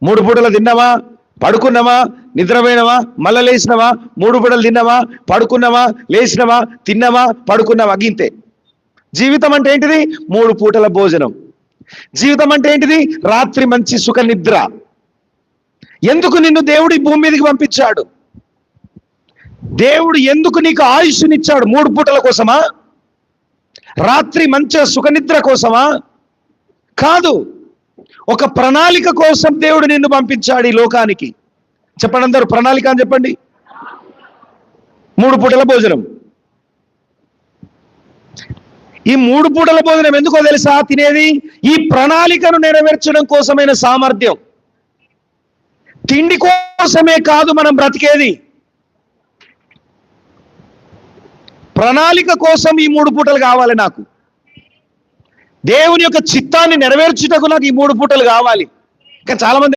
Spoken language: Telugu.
3 పూటలు తిన్నావా, పడుకున్నావా, నిద్రపోయినవా, మళ్ళా లేచినవా, 3 పూటలు తిన్నావా, పడుకున్నావా, లేచినవా, తిన్నావా, పడుకున్నావా, గింతే. జీవితం అంటే ఏంటిది? 3 పూటల భోజనం. జీవితం అంటే ఏంటిది? రాత్రి మంచి సుఖ నిద్ర. ఎందుకు నిన్ను దేవుడు ఈ భూమి మీదకి పంపించాడు? దేవుడు ఎందుకు నీకు ఆయుష్నిచ్చాడు? 3 పూటల కోసమా? రాత్రి మంచి సుఖనిద్ర కోసమా? కాదు. ఒక ప్రణాళిక కోసం దేవుడు నిన్ను పంపించాడు ఈ లోకానికి. చెప్పండి అందరూ, ప్రణాళిక అని చెప్పండి. 3 పూటల భోజనం. ఈ 3 పూటల భోజనం ఎందుకో తెలుసా తినేది? ఈ ప్రణాళికను నెరవేర్చడం కోసమైన సామర్థ్యం. తిండి కోసమే కాదు మనం బ్రతికేది. ప్రణాళిక కోసం ఈ 3 పూటలు కావాలి నాకు. దేవుని యొక్క చిత్తాన్ని నెరవేర్చుటకు నాకు ఈ 3 పూటలు కావాలి. ఇంకా చాలా మంది